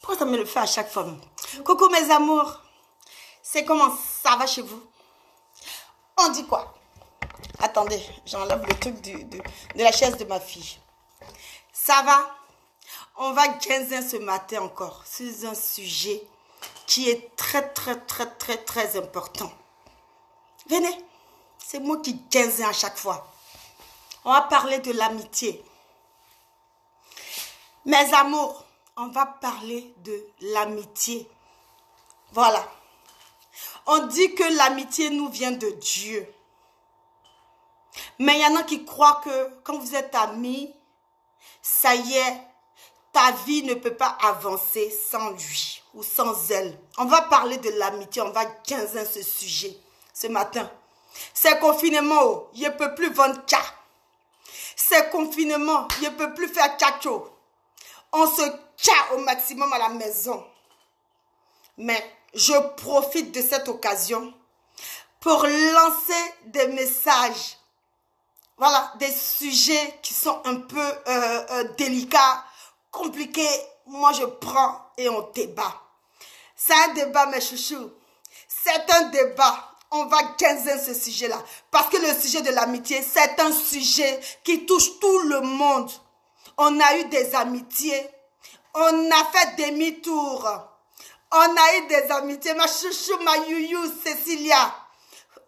Pourquoi ça me le fait à chaque fois? Coucou mes amours. C'est comment ça va chez vous? On dit quoi? Attendez, j'enlève le truc de la chaise de ma fille. Ça va? On va guinzer ce matin encore sur un sujet qui est très important. Venez, c'est moi qui guinze à chaque fois. On va parler de l'amitié. Mes amours, on va parler de l'amitié. Voilà. On dit que l'amitié nous vient de Dieu. Mais il y en a qui croient que quand vous êtes amis, ça y est, ta vie ne peut pas avancer sans lui ou sans elle. On va parler de l'amitié, on va guinzer ce sujet ce matin. C'est confinement, je ne peux plus vendre cas. C'est confinement, je ne peux plus faire cacho. On se cache au maximum à la maison. Mais je profite de cette occasion pour lancer des messages. Voilà, des sujets qui sont un peu délicats, compliqués. Moi, je prends et on débat. C'est un débat, mes chouchous. C'est un débat. On va guinzer ce sujet-là. Parce que le sujet de l'amitié, c'est un sujet qui touche tout le monde. On a eu des amitiés. On a fait demi-tour. On a eu des amitiés. Ma chouchou, ma youyou, Cécilia.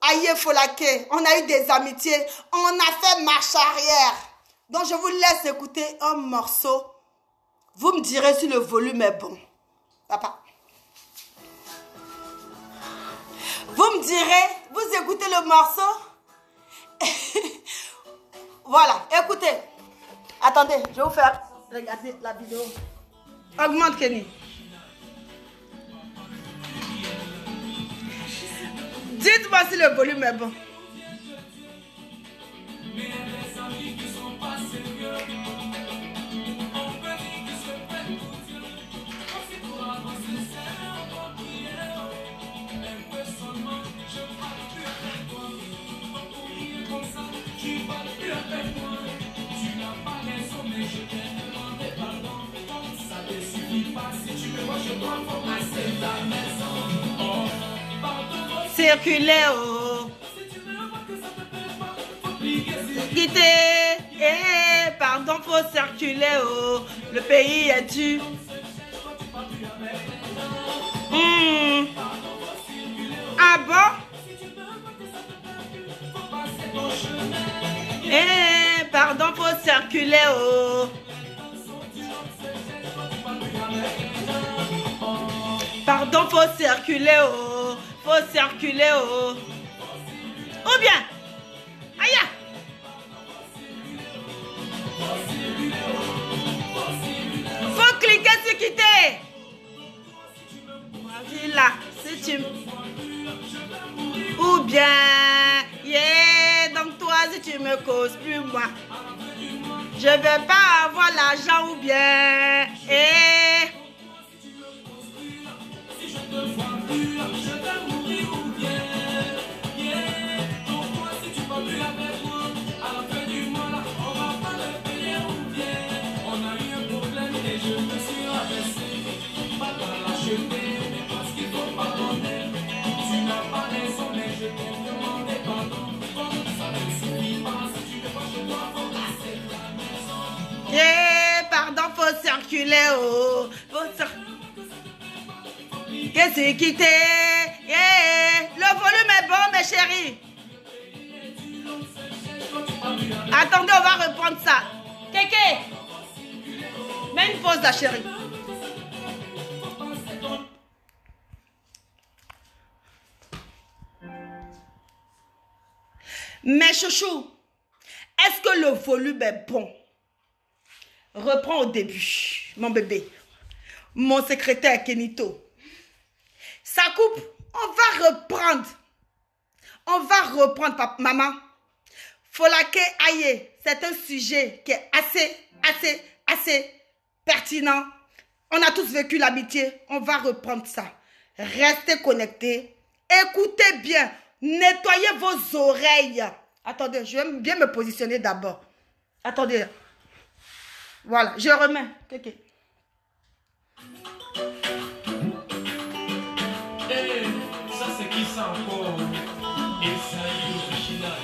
Aïe Folake. On a eu des amitiés. On a fait marche arrière. Donc, je vous laisse écouter un morceau. Vous me direz si le volume est bon. Papa. Vous me direz, vous écoutez le morceau. Voilà, écoutez. Attendez, je vais vous faire regarder la vidéo. Augmente, Kenny. Dites-moi si le volume est bon. Circuler, oh. Quitter, pardon, faut circuler, oh. Le pays est dû. Ah bon? Pardon, faut circuler, oh. Pardon, faut circuler, oh. Faut circuler, oh. Ou bien, aïe. Faut cliquer sur quitter. Là, si tu... Ou bien, donc toi, si tu me causes plus, moi, je vais pas avoir l'argent ou bien, pardon, faut circuler, oh. Qu'est-ce qui quitte? Le volume est bon, mes chéris. Attendez, on va reprendre ça. Kéké, mets une pause, la chérie. Mes chouchous, est-ce que le volume est bon? Reprends au début, mon bébé. Mon secrétaire Kenito. Ça coupe. On va reprendre. On va reprendre, papa, maman. Folake aïe. C'est un sujet qui est assez pertinent. On a tous vécu l'amitié. On va reprendre ça. Restez connectés. Écoutez bien. Nettoyez vos oreilles. Attendez, je vais bien me positionner d'abord. Attendez. Voilà, je remets. Okay. encore. Et ça y est, original.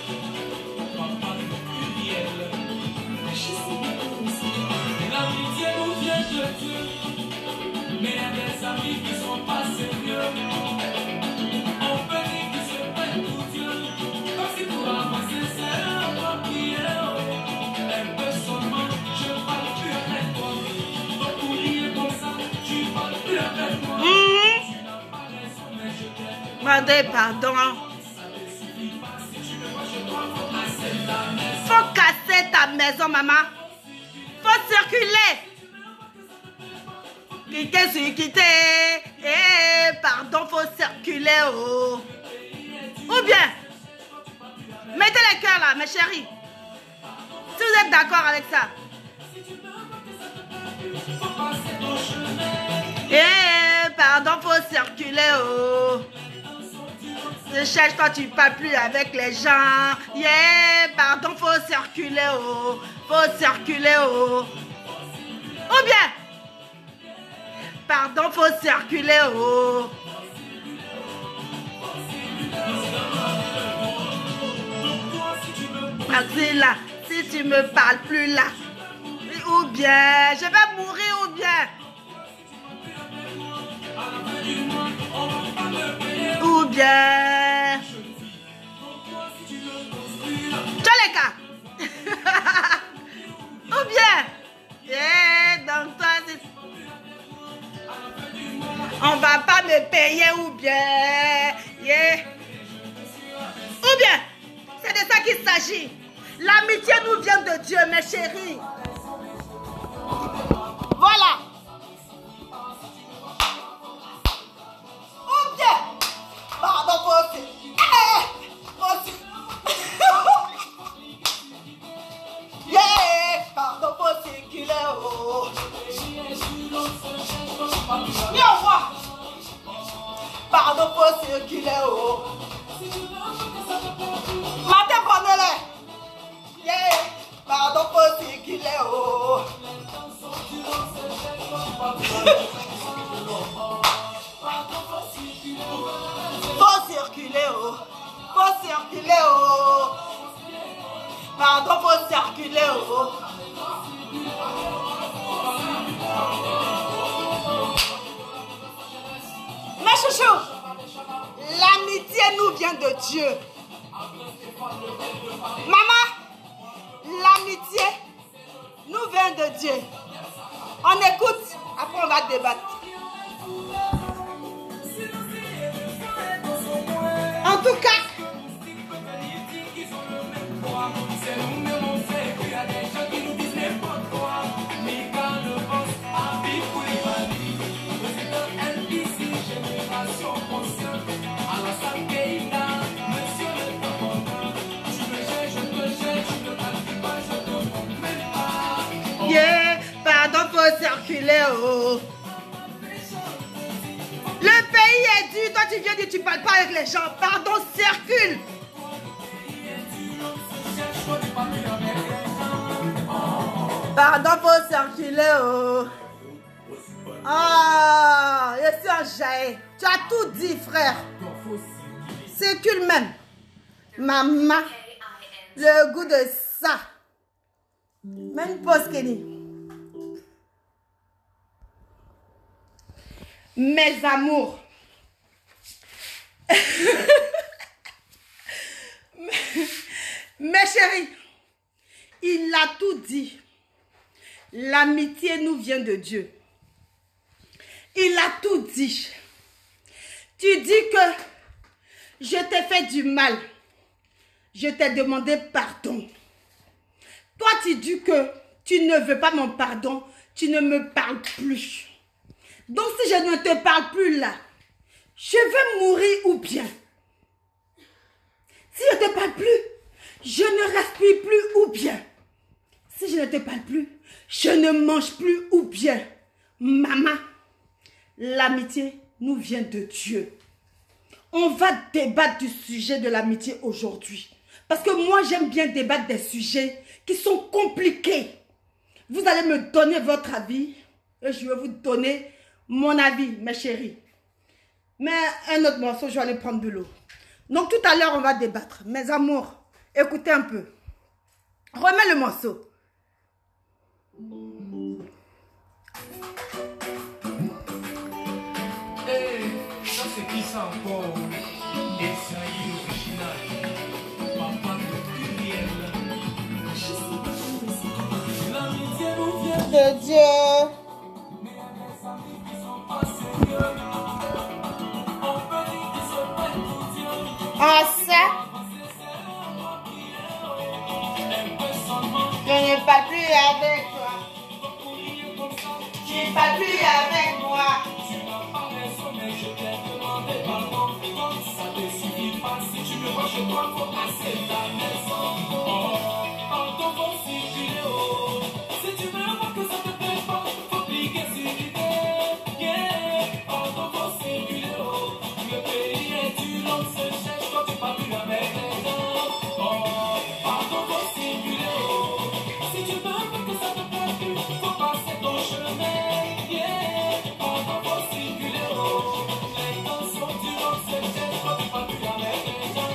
Papa pluriel. L'amitié nous vient de Dieu. Mais il y a des amis qui sont pas sérieux. On peut dire qu'ils se prennent pour Dieu. Comme si pour avancer, c'est un peu prière. Un peu seulement, je parle plus avec toi. Donc pour rire comme ça, tu parles plus avec moi. Tu n'as pas raison, mais je t'aime. Demandez pardon. Faut casser ta maison, maman. Faut circuler. Quitter sur quitter. Eh, pardon, faut circuler. Oh. Ou bien, mettez les cœurs là, mes chéris. Si vous êtes d'accord avec ça. Eh, pardon, faut circuler. Oh. Je cherche, toi tu parles plus avec les gens. Yeah, pardon, faut circuler. Oh. Faut circuler. Oh. Ou bien, pardon, faut circuler. Oh. Merci là, si tu me parles plus là. Ou bien, je vais mourir ou bien. Ou bien. Tchaleka. Ou bien. Yeah, donc toi, on va pas me payer ou bien. Yeah. Ou bien. C'est de ça qu'il s'agit. L'amitié nous vient de Dieu, mes chéris. Voilà. Ou bien. Pardon, Fossi. Fossi. Yeah. Pardon, Fossi, qu'il est haut. Viens voir. Pardon, Fossi, qu'il est haut. Matin, prenez-le. Yeah. Pardon, Fossi, qu'il est haut. Faut circuler, oh. Faut circuler, oh. Pardon, faut circuler, oh. Mes chouchous, l'amitié nous vient de Dieu. Maman, l'amitié nous vient de Dieu. On écoute, après on va débattre. En tout cas, yeah, pardon, faut circuler. Oh. Le pays est dur, toi tu viens dire tu parles pas avec les gens. Pardon, circule. Pardon, faut circuler. Oh. Ah, je suis en jaillet. Tu as tout dit, frère. Circule même. Maman, le goût de ça. Même pause, Kenny. Mes amours. Mes chéris, il a tout dit. L'amitié nous vient de Dieu. Il a tout dit. Tu dis que je t'ai fait du mal. Je t'ai demandé pardon. Toi, tu dis que tu ne veux pas mon pardon. Tu ne me parles plus. Donc, si je ne te parle plus là, je vais mourir ou bien. Si je ne te parle plus, je ne respire plus ou bien. Si je ne te parle plus, je ne mange plus ou bien. Maman, l'amitié nous vient de Dieu. On va débattre du sujet de l'amitié aujourd'hui. Parce que moi, j'aime bien débattre des sujets qui sont compliqués. Vous allez me donner votre avis et je vais vous donner mon avis, mes chéris. Mais un autre morceau, je vais aller prendre de l'eau. Donc tout à l'heure, on va débattre. Mes amours, écoutez un peu. Remets le morceau. Ça c'est qui ça encore? Et ça y est original. Papa de Curiel. L'amitié nous vient De Dieu. mais il y a des amis qui sont pas sérieux. On peut dire qu'ils se prennent pour Dieu. Ah ça, je ne parle plus avec toi. Tu ne parles plus avec moi. Tu n'as pas raison, mais je t'ai demandé pardon. Ça te suffit pas si tu me vois chez toi, faut passer ta maison. Pardon, faut circuler, oh. Si tu veux voir que ça te plaît pas, faut cliquer sur l'idée. Yeah, pardon, faut circuler, oh. Le pays est dur, l'homme se cherche quand tu parles plus avec les gens. Pardon, faut circuler, oh. Si tu veux voir que ça te plaît plus, faut passer ton chemin. Yeah, pardon, faut circuler, oh. Les temps sont durs, l'homme se cherche quand tu parles plus avec les gens.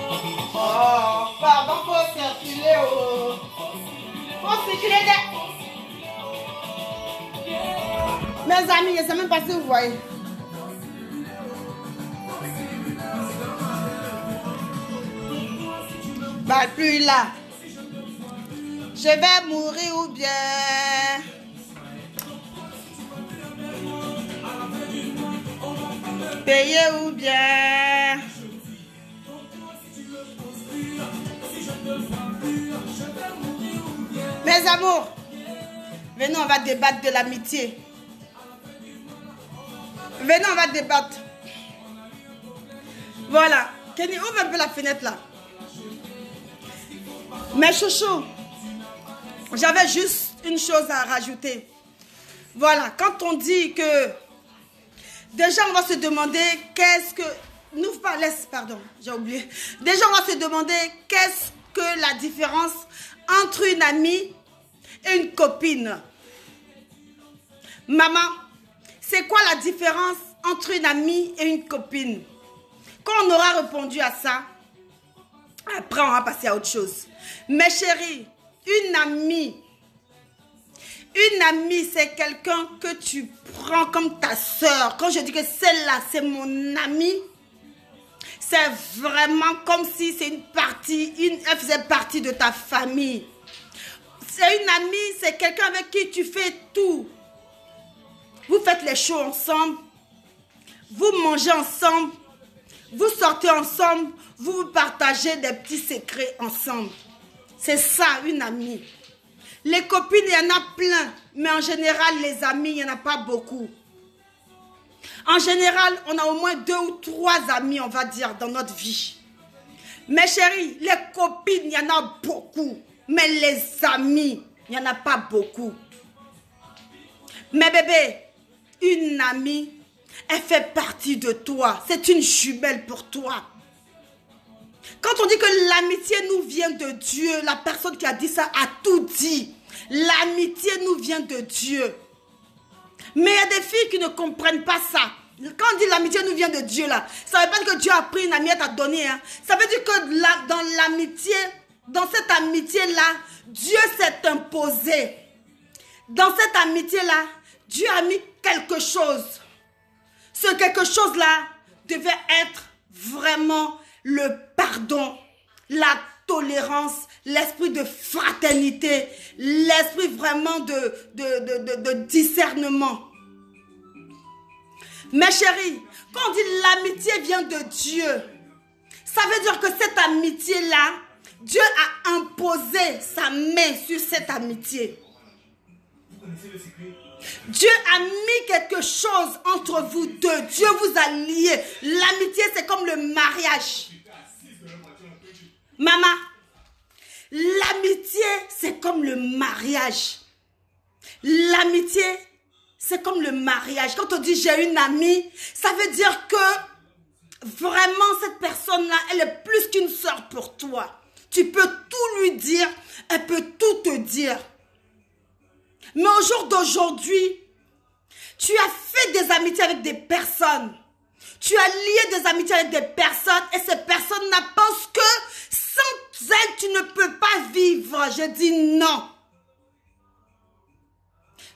Oh, pardon, faut circuler. Oh. Faut circuler. Mes amis, je ne sais même pas si vous voyez. Bah, plus là. Je vais mourir ou bien. Payer ou bien. Mes amours, venez, on va débattre de l'amitié. Venez, on va débattre. Voilà. Kenny, ouvre un peu la fenêtre là. Mais chouchou, j'avais juste une chose à rajouter. Voilà, quand on dit que... Déjà, on va se demander qu'est-ce que... N'ouvre pas, laisse, pardon, j'ai oublié. Déjà, on va se demander qu'est-ce que la différence entre une amie et une copine. Maman, c'est quoi la différence entre une amie et une copine? Quand on aura répondu à ça, après on va passer à autre chose. Mes chéris, une amie, c'est quelqu'un que tu prends comme ta soeur. Quand je dis que celle-là, c'est mon amie, c'est vraiment comme si c'est une partie, elle faisait partie de ta famille. C'est une amie, c'est quelqu'un avec qui tu fais tout. Vous faites les shows ensemble, vous mangez ensemble, vous sortez ensemble, vous partagez des petits secrets ensemble. C'est ça, une amie. Les copines, il y en a plein, mais en général, les amis, il n'y en a pas beaucoup. En général, on a au moins 2 ou 3 amis, on va dire, dans notre vie. Mes chéris, les copines, il y en a beaucoup, mais les amis, il n'y en a pas beaucoup. Mais bébé, une amie, elle fait partie de toi. C'est une jumelle pour toi. Quand on dit que l'amitié nous vient de Dieu, la personne qui a dit ça a tout dit. L'amitié nous vient de Dieu. Mais il y a des filles qui ne comprennent pas ça. Quand on dit l'amitié nous vient de Dieu, là, ça ne veut pas dire que Dieu a pris une amie et t'a donné. Hein. Ça veut dire que dans l'amitié, dans cette amitié-là, Dieu s'est imposé. Dans cette amitié-là, Dieu a mis quelque chose. Ce quelque chose-là devait être vraiment le pardon, la tolérance, l'esprit de fraternité, l'esprit vraiment de discernement. Mes chéris, quand on dit l'amitié vient de Dieu, ça veut dire que cette amitié-là, Dieu a imposé sa main sur cette amitié. Vous connaissez le secret? Dieu a mis quelque chose entre vous deux. Dieu vous a liés. L'amitié, c'est comme le mariage. Maman, l'amitié, c'est comme le mariage. L'amitié, c'est comme le mariage. Quand on dit j'ai une amie, ça veut dire que vraiment cette personne-là, elle est plus qu'une sœur pour toi. Tu peux tout lui dire, elle peut tout te dire. Mais au jour d'aujourd'hui, tu as fait des amitiés avec des personnes Tu as lié des amitiés avec des personnes et ces personnes pensent que sans elles, tu ne peux pas vivre. Je dis non.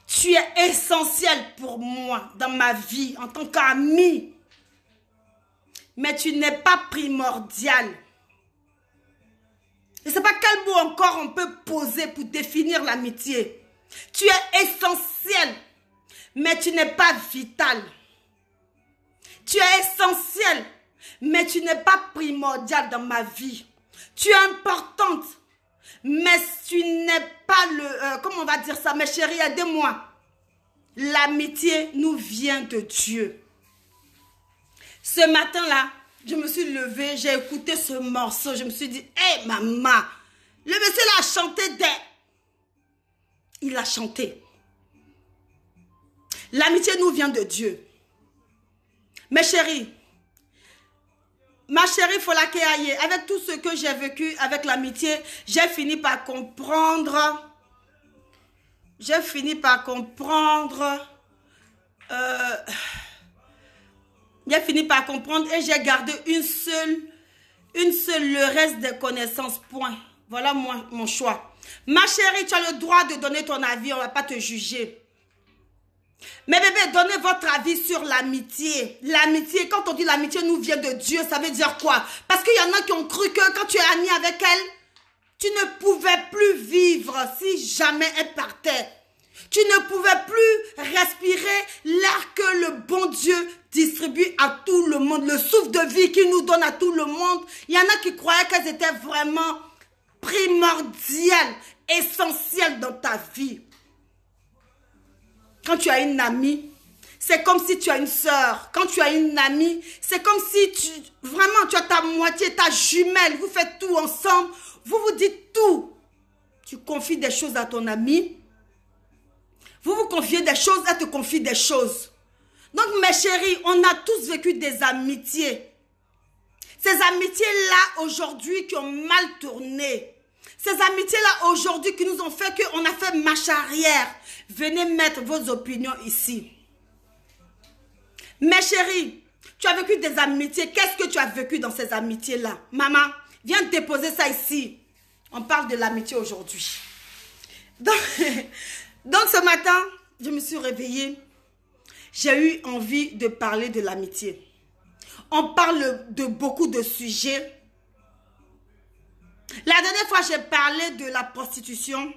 Tu es essentiel pour moi dans ma vie en tant qu'ami. Mais tu n'es pas primordial. Je ne sais pas quel mot encore on peut poser pour définir l'amitié. Tu es essentiel, mais tu n'es pas vital. Tu es essentiel, mais tu n'es pas primordial dans ma vie. Tu es importante, mais tu n'es pas le... comment on va dire ça? Mes chéris, aidez-moi. L'amitié nous vient de Dieu. Ce matin-là, je me suis levée, j'ai écouté ce morceau. Je me suis dit, hé maman, le monsieur l'a chanté il a chanté. L'amitié nous vient de Dieu. Mes chéris, ma chérie Folake Aye, avec tout ce que j'ai vécu avec l'amitié, j'ai fini par comprendre. J'ai fini par comprendre. J'ai fini par comprendre et j'ai gardé une seule, le reste des connaissances, point. Voilà mon choix. Ma chérie, tu as le droit de donner ton avis, on ne va pas te juger. Mais bébé, donnez votre avis sur l'amitié. L'amitié, quand on dit l'amitié nous vient de Dieu, ça veut dire quoi? Parce qu'il y en a qui ont cru que quand tu es ami avec elle, tu ne pouvais plus vivre si jamais elle partait. Tu ne pouvais plus respirer l'air que le bon Dieu distribue à tout le monde. Le souffle de vie qu'il nous donne à tout le monde. Il y en a qui croyaient qu'elles étaient vraiment primordiales, essentielles dans ta vie. Quand tu as une amie, c'est comme si tu as une sœur. Quand tu as une amie, c'est comme si vraiment tu as ta moitié, ta jumelle. Vous faites tout ensemble. Vous vous dites tout. Tu confies des choses à ton ami. Vous vous confiez des choses, elle te confie des choses. Donc mes chéris, on a tous vécu des amitiés. Ces amitiés-là aujourd'hui qui ont mal tourné. Ces amitiés-là aujourd'hui qui nous ont fait qu'on a fait marche arrière. Venez mettre vos opinions ici. Mes chéris, tu as vécu des amitiés. Qu'est-ce que tu as vécu dans ces amitiés-là? Maman, viens déposer ça ici. On parle de l'amitié aujourd'hui. Donc ce matin, je me suis réveillée. J'ai eu envie de parler de l'amitié. On parle de beaucoup de sujets. La dernière fois, j'ai parlé de la prostitution.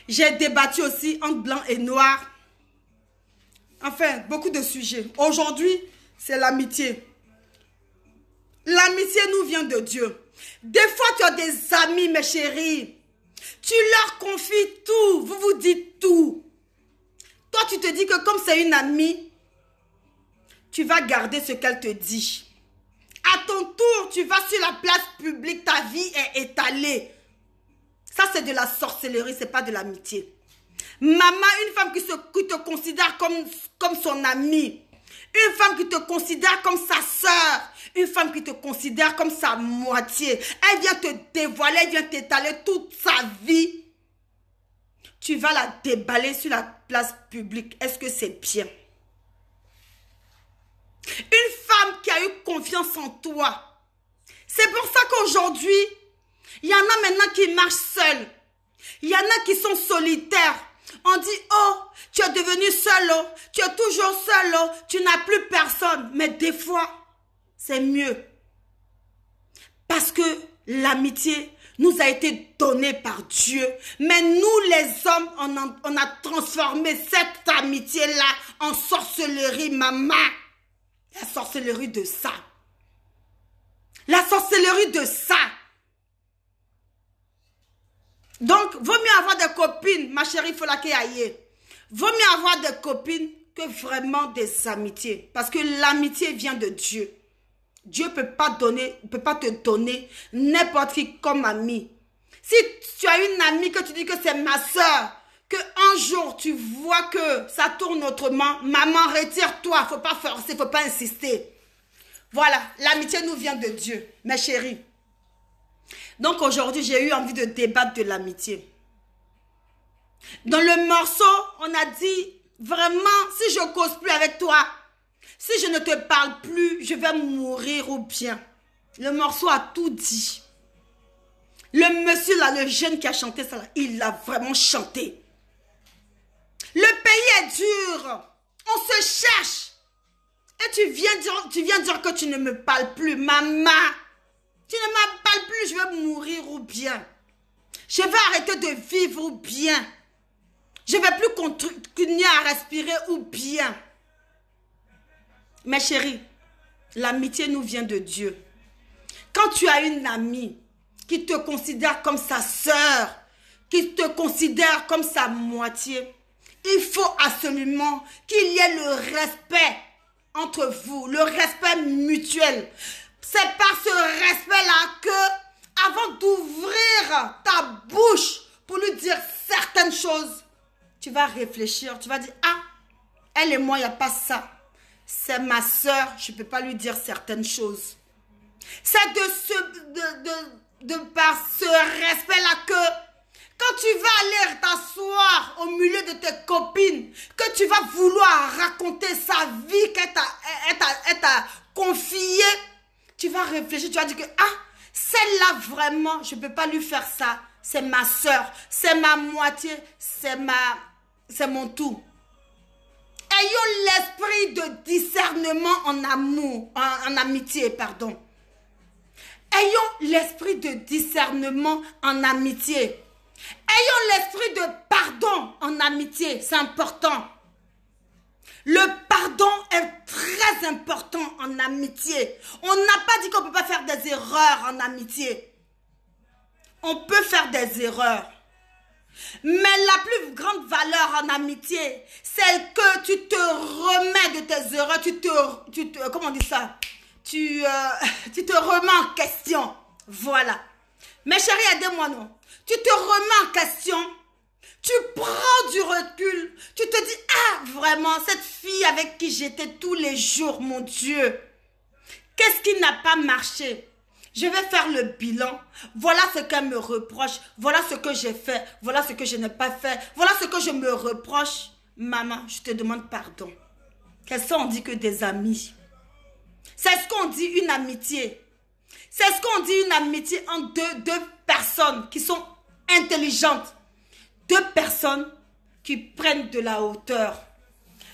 J'ai débattu aussi entre blanc et noir. Enfin, beaucoup de sujets. Aujourd'hui, c'est l'amitié. L'amitié nous vient de Dieu. Des fois, tu as des amis, mes chéris. Tu leur confies tout. Vous vous dites tout. Toi, tu te dis que comme c'est une amie, tu vas garder ce qu'elle te dit. À ton tour, tu vas sur la place publique, ta vie est étalée. Ça, c'est de la sorcellerie, ce n'est pas de l'amitié. Maman, une femme qui te considère comme son amie, une femme qui te considère comme sa sœur, une femme qui te considère comme sa moitié, elle vient te dévoiler, elle vient t'étaler toute sa vie. Tu vas la déballer sur la place publique. Est-ce que c'est bien? Une femme qui a eu confiance en toi. C'est pour ça qu'aujourd'hui, il y en a maintenant qui marchent seuls. Il y en a qui sont solitaires. On dit, oh, tu es devenu seul, oh, tu es toujours seul, oh, tu n'as plus personne. Mais des fois, c'est mieux. Parce que l'amitié nous a été donnée par Dieu. Mais nous, les hommes, on a transformé cette amitié-là en sorcellerie, maman. La sorcellerie de ça. La sorcellerie de ça. Donc, vaut mieux avoir des copines, ma chérie Folake Aye. Vaut mieux avoir des copines que vraiment des amitiés. Parce que l'amitié vient de Dieu. Dieu ne peut pas te donner n'importe qui comme ami. Si tu as une amie que tu dis que c'est ma soeur, qu'un jour tu vois que ça tourne autrement, maman, retire-toi, il ne faut pas forcer, il ne faut pas insister. Voilà, l'amitié nous vient de Dieu, mes chéris. Donc aujourd'hui, j'ai eu envie de débattre de l'amitié. Dans le morceau, on a dit, vraiment, si je ne cause plus avec toi, Si je ne te parle plus, je vais mourir ou bien. Le morceau a tout dit. Le monsieur là, le jeune qui a chanté ça là, il a vraiment chanté. Le pays est dur. On se cherche. Et tu viens dire que tu ne me parles plus. Maman, tu ne me parles plus, je vais mourir ou bien. Je vais arrêter de vivre ou bien. Je ne vais plus continuer à respirer ou bien. Mes chéris, l'amitié nous vient de Dieu. Quand tu as une amie qui te considère comme sa sœur, qui te considère comme sa moitié, il faut absolument qu'il y ait le respect entre vous, le respect mutuel. C'est par ce respect-là que, avant d'ouvrir ta bouche pour lui dire certaines choses, tu vas réfléchir, tu vas dire, ah, elle et moi, il n'y a pas ça. C'est ma sœur, je ne peux pas lui dire certaines choses. C'est par ce respect-là que, quand tu vas aller t'asseoir au milieu de tes copines, que tu vas vouloir raconter sa vie qu'elle t'a confiée, tu vas réfléchir, tu vas dire que, ah, celle-là vraiment, je ne peux pas lui faire ça. C'est ma soeur, c'est ma moitié, c'est mon tout. Ayons l'esprit de discernement en amour, en amitié, pardon. Ayons l'esprit de discernement en amitié. Ayons l'esprit de pardon en amitié, c'est important. Le pardon est très important en amitié. On n'a pas dit qu'on ne peut pas faire des erreurs en amitié. On peut faire des erreurs. Mais la plus grande valeur en amitié, c'est que tu te remets de tes erreurs, comment on dit ça? Tu te remets en question. Voilà. Mes chéris, aidez-moi, non? Tu te remets en question. Tu prends du recul. Tu te dis, ah, vraiment, cette fille avec qui j'étais tous les jours, mon Dieu. Qu'est-ce qui n'a pas marché? Je vais faire le bilan. Voilà ce qu'elle me reproche. Voilà ce que j'ai fait. Voilà ce que je n'ai pas fait. Voilà ce que je me reproche. Maman, je te demande pardon. Qu'est-ce qu'on dit que des amis? C'est ce qu'on dit une amitié. C'est ce qu'on dit une amitié entre deux personnes qui sont intelligentes. Deux personnes qui prennent de la hauteur.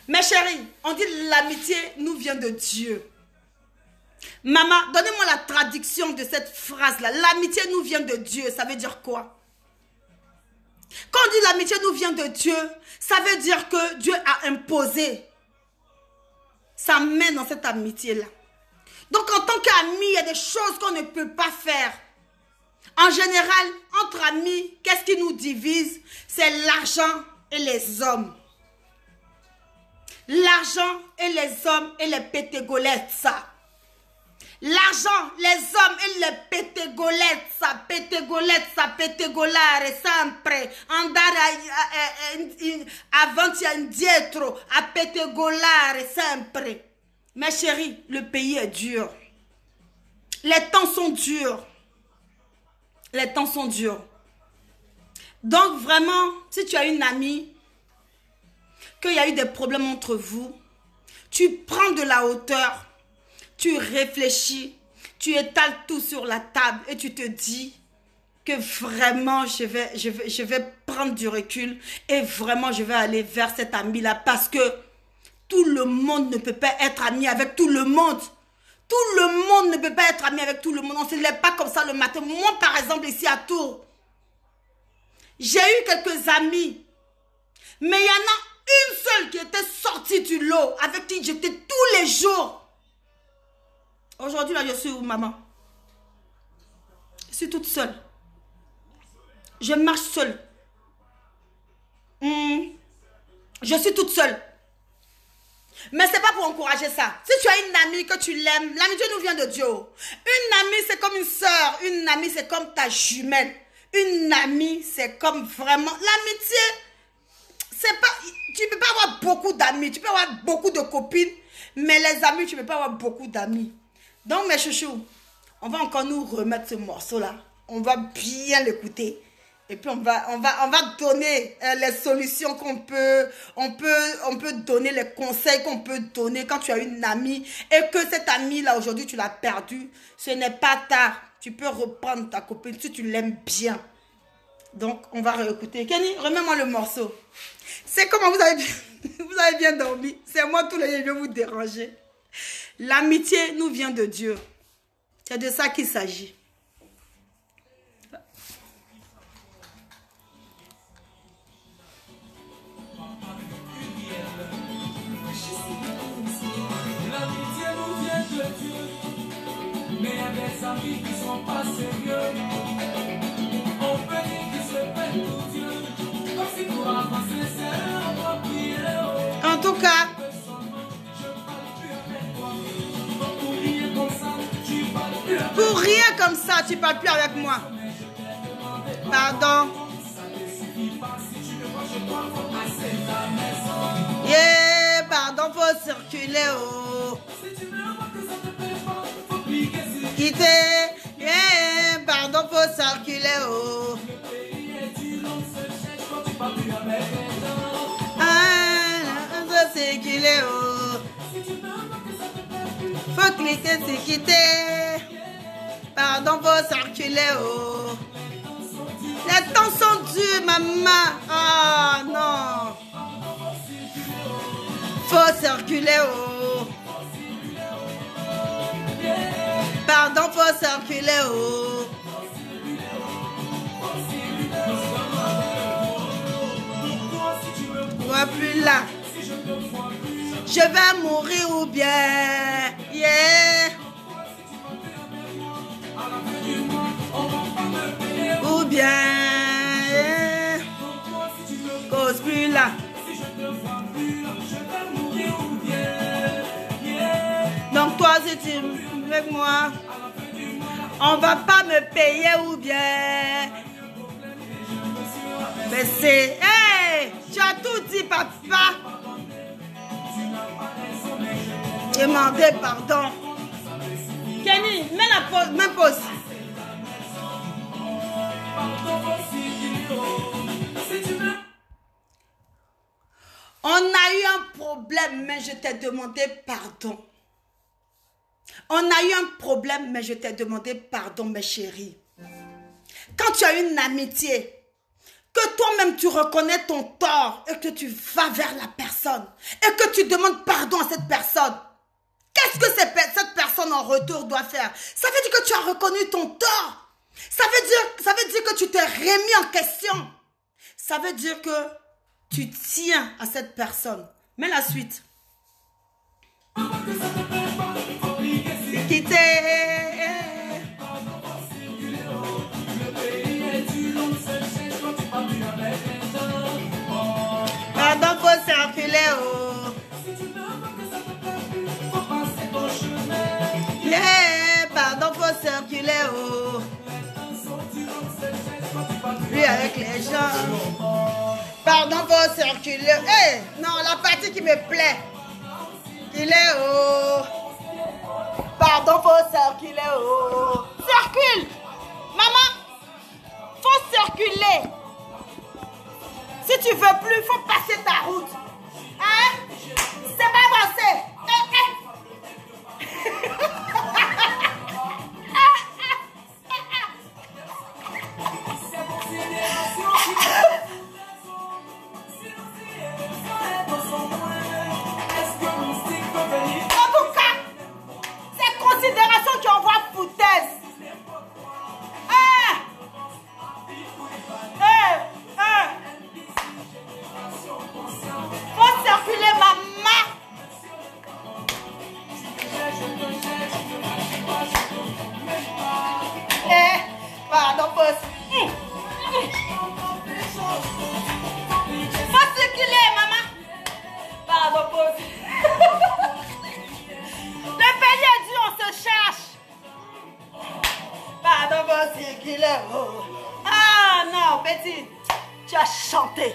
Mes chéris, on dit l'amitié nous vient de Dieu. Maman, donnez-moi la traduction de cette phrase-là. L'amitié nous vient de Dieu. Ça veut dire quoi? Quand on dit l'amitié nous vient de Dieu, ça veut dire que Dieu a imposé sa main dans cette amitié-là. Donc, en tant qu'amis, il y a des choses qu'on ne peut pas faire. En général, entre amis, qu'est-ce qui nous divise? C'est l'argent et les hommes. L'argent et les hommes et les pettegolezza. L'argent, les hommes et les pettegolezza, pettegolare, sempre, andare avanti e indietro, a pettegolare, sempre. Mes chéris, le pays est dur. Les temps sont durs. Les temps sont durs. Donc vraiment, si tu as une amie, qu'il y a eu des problèmes entre vous, tu prends de la hauteur, tu réfléchis, tu étales tout sur la table et tu te dis que vraiment je vais prendre du recul et vraiment je vais aller vers cet ami-là parce que tout le monde ne peut pas être ami avec tout le monde. Tout le monde ne peut pas être ami avec tout le monde. On ne se lève pas comme ça le matin. Moi, par exemple, ici à Tours, j'ai eu quelques amis. Mais il y en a une seule qui était sortie du lot, avec qui j'étais tous les jours. Aujourd'hui, là, je suis où, maman? Je suis toute seule. Je marche seule. Je suis toute seule. Mais ce n'est pas pour encourager ça. Si tu as une amie que tu l'aimes, l'amitié nous vient de Dieu. Une amie, c'est comme une soeur. Une amie, c'est comme ta jumelle. Une amie, c'est comme vraiment... L'amitié, c'est pas... Tu ne peux pas avoir beaucoup d'amis. Tu peux avoir beaucoup de copines. Mais les amis, tu ne peux pas avoir beaucoup d'amis. Donc, mes chouchous, on va encore nous remettre ce morceau-là. On va bien l'écouter. Et puis on va donner les solutions qu'on peut, on peut donner les conseils qu'on peut donner quand tu as une amie et que cette amie-là aujourd'hui tu l'as perdue. Ce n'est pas tard. Tu peux reprendre ta copine si tu l'aimes bien. Donc on va réécouter. Kenny, remets-moi le morceau. C'est comment vous avez bien dormi. C'est moi tous les jours je vais vous déranger. L'amitié nous vient de Dieu. C'est de ça qu'il s'agit. L'amitié nous vient de Dieu, mais il y a des amis qui sont pas sérieux. On peut dire qu'ils se prennent pour Dieu, comme si pour avancer c'est on doit prier. En tout cas, pour rien comme ça, tu parles plus avec moi. Pardon. Yeah, pardon, faut circuler, oh. Quitter, yeah, pardon, faut circuler, oh. Ah, faut circuler, oh. Faut cliquer, c'est quitter. Pardon, faut circuler, oh. Les temps sont durs, maman. Ah, non. Faut circuler, oh. Pardon, faut circuler, oh. Moi plus là. Je vais mourir ou bien. Yeah. Ou bien. Yeah. Cause plus là. Donc toi si tu es avec moi, on va pas me payer ou bien. Mais c'est... Hey, tu as tout dit papa. Demandez pardon. Kenny, mets la pause, mets pause. On a eu un problème, mais je t'ai demandé pardon. On a eu un problème, mais je t'ai demandé pardon, mes chéris. Quand tu as une amitié, que toi-même tu reconnais ton tort et que tu vas vers la personne et que tu demandes pardon à cette personne, qu'est-ce que cette personne en retour doit faire? Ça veut dire que tu as reconnu ton tort. Ça veut dire que tu t'es remis en question. Ça veut dire que tu tiens à cette personne. Mais la suite. Quitter. Pardon, faut circuler, oh. Yeah, pardon, faut circuler, oh. Lui avec les gens. Pardon, faut circuler. Hey, non, la partie qui me plaît. Il est, oh. Pardon, faut circuler, oh. Circule. Maman, faut circuler. Si tu veux plus, faut passer ta route. Hein? C'est pas avancé. En tout cas, c'est considération qui envoie foutaise. Faut circuler, maman. Pardon, faut circuler, maman. Pardon, faut. Le pays est dur, on se cherche. Pardon, faut circuler. Oh. Ah non, petit, tu as chanté.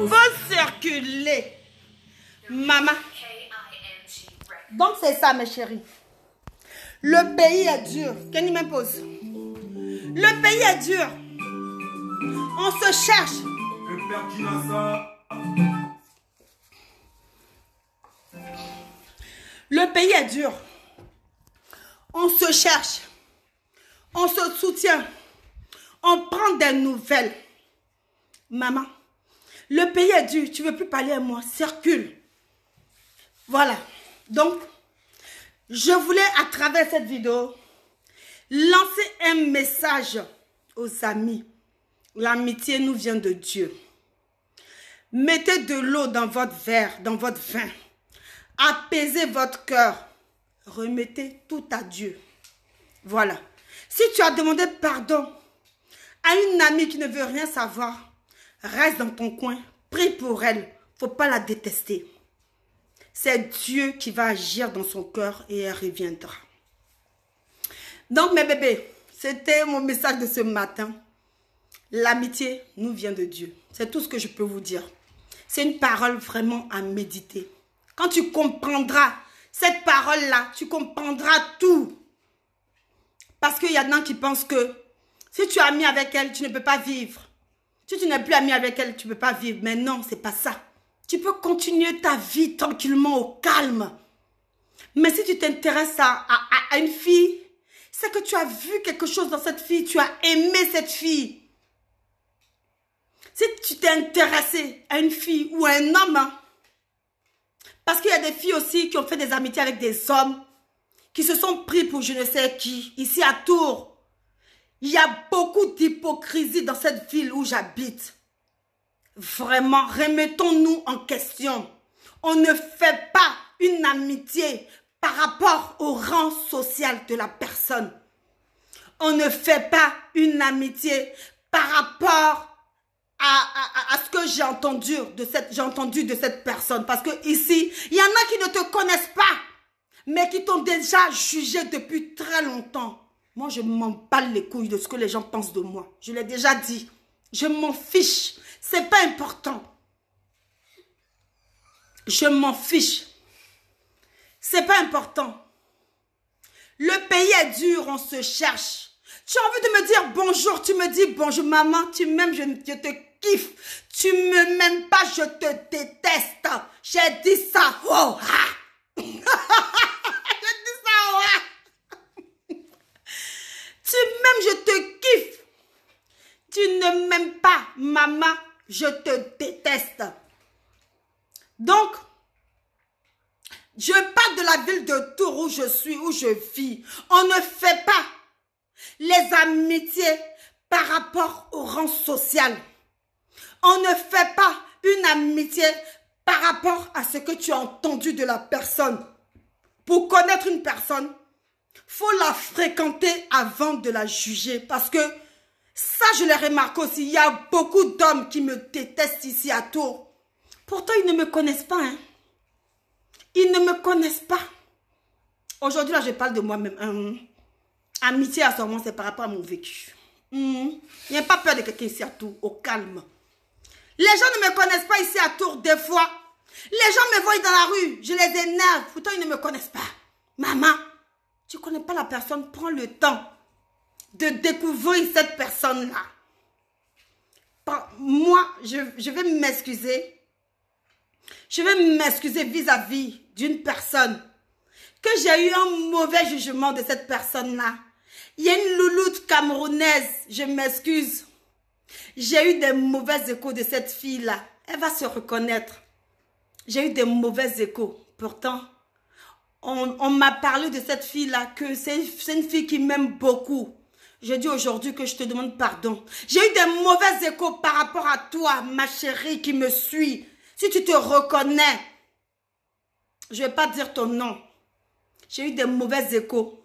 Faut circuler. Maman. Donc c'est ça, mes chéris. Le pays est dur. Kenny m'impose. Le pays est dur. On se cherche. Le père Kinassa. Le pays est dur. On se cherche. On se soutient. On prend des nouvelles. Maman, le pays est dur. Tu ne veux plus parler à moi. Circule. Voilà. Donc, je voulais à travers cette vidéo lancer un message aux amis. L'amitié nous vient de Dieu. Mettez de l'eau dans votre verre, dans votre vin. Apaisez votre cœur. Remettez tout à Dieu. Voilà. Si tu as demandé pardon à une amie qui ne veut rien savoir, reste dans ton coin. Prie pour elle. Il ne faut pas la détester. C'est Dieu qui va agir dans son cœur et elle reviendra. Donc mes bébés, c'était mon message de ce matin. L'amitié nous vient de Dieu. C'est tout ce que je peux vous dire. C'est une parole vraiment à méditer. Quand tu comprendras cette parole-là, tu comprendras tout. Parce qu'il y en a qui pensent que si tu es ami avec elle, tu ne peux pas vivre. Si tu n'es plus ami avec elle, tu ne peux pas vivre. Mais non, ce n'est pas ça. Tu peux continuer ta vie tranquillement au calme. Mais si tu t'intéresses à une fille, c'est que tu as vu quelque chose dans cette fille. Tu as aimé cette fille. Si tu t'es intéressé à une fille ou à un homme, hein, parce qu'il y a des filles aussi qui ont fait des amitiés avec des hommes, qui se sont pris pour je ne sais qui. Ici à Tours, il y a beaucoup d'hypocrisie dans cette ville où j'habite. Vraiment, remettons-nous en question. On ne fait pas une amitié par rapport au rang social de la personne. On ne fait pas une amitié par rapport à ce que j'ai entendu de cette personne. Parce que ici, il y en a qui ne te connaissent pas, mais qui t'ont déjà jugé depuis très longtemps. Moi, je m'en bats les couilles de ce que les gens pensent de moi. Je l'ai déjà dit. Je m'en fiche. C'est pas important. Je m'en fiche. C'est pas important. Le pays est dur, on se cherche. Tu as envie de me dire bonjour, tu me dis bonjour maman, tu m'aimes, je te kiffe. Tu me m'aimes pas, je te déteste. J'ai dit ça. Oh, ah. J'ai dit ça. Oh, ah. Tu m'aimes, je te kiffe. Tu ne m'aimes pas, maman, je te déteste. Donc, je parle de la ville de Tours où je suis, où je vis. On ne fait pas les amitiés par rapport au rang social. On ne fait pas une amitié par rapport à ce que tu as entendu de la personne. Pour connaître une personne, il faut la fréquenter avant de la juger. Parce que ça, je l'ai remarqué aussi. Il y a beaucoup d'hommes qui me détestent ici à Tours. Pourtant, ils ne me connaissent pas. Hein. Ils ne me connaissent pas. Aujourd'hui, là, je parle de moi-même. Amitié à ce moment, c'est par rapport à mon vécu. Il n'y a pas peur de quelqu'un ici à Tours, au calme. Les gens ne me connaissent pas ici à Tours, des fois. Les gens me voient dans la rue, je les énerve. Pourtant, ils ne me connaissent pas. Maman, tu ne connais pas la personne, prends le temps de découvrir cette personne-là. Moi, je vais m'excuser. Je vais m'excuser vis-à-vis d'une personne que j'ai eu un mauvais jugement de cette personne-là. Il y a une louloute camerounaise, je m'excuse. J'ai eu des mauvais échos de cette fille-là. Elle va se reconnaître. J'ai eu des mauvais échos. Pourtant, on m'a parlé de cette fille-là, que c'est une fille qui m'aime beaucoup. Je dis aujourd'hui que je te demande pardon. J'ai eu des mauvais échos par rapport à toi, ma chérie qui me suit. Si tu te reconnais, je ne vais pas dire ton nom. J'ai eu des mauvais échos.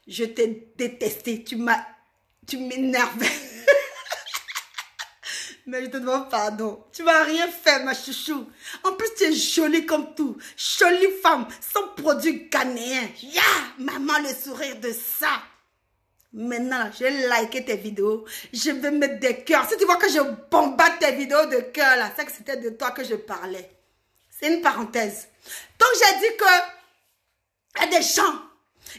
Je t'ai détesté. Tu m'énerves. Mais je te demande pardon. Tu m'as rien fait, ma chouchou. En plus, tu es jolie comme tout. Jolie femme, sans produit ghanéen. Yeah, maman, le sourire de ça. Maintenant, je vais liker tes vidéos. Je vais mettre des cœurs. Si tu vois que je bombarde tes vidéos de cœur, là, c'est que c'était de toi que je parlais. C'est une parenthèse. Donc, j'ai dit que il y a des gens,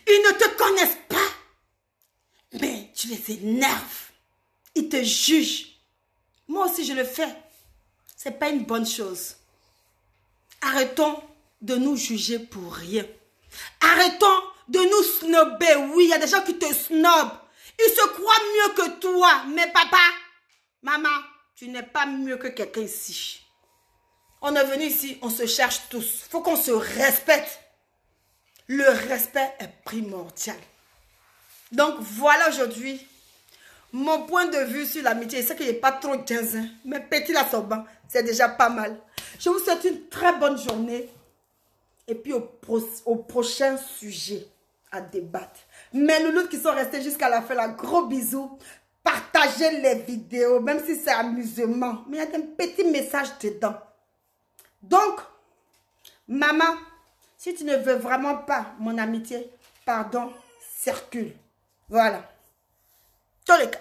ils ne te connaissent pas. Mais tu les énerves. Ils te jugent. Moi aussi, je le fais. Ce n'est pas une bonne chose. Arrêtons de nous juger pour rien. Arrêtons de nous snobber. Oui, il y a des gens qui te snobent. Ils se croient mieux que toi. Mais papa, maman, tu n'es pas mieux que quelqu'un ici. On est venu ici, on se cherche tous. Il faut qu'on se respecte. Le respect est primordial. Donc voilà aujourd'hui mon point de vue sur l'amitié. Je sais qu'il n'est pas trop 15 ans, mais petit la sorban, c'est déjà pas mal. Je vous souhaite une très bonne journée. Et puis au prochain sujet à débattre. Mes loulous qui sont restés jusqu'à la fin, là, gros bisous. Partagez les vidéos, même si c'est amusement. Mais il y a un petit message dedans. Donc, maman, si tu ne veux vraiment pas mon amitié, pardon, circule. Voilà. Tous les cas.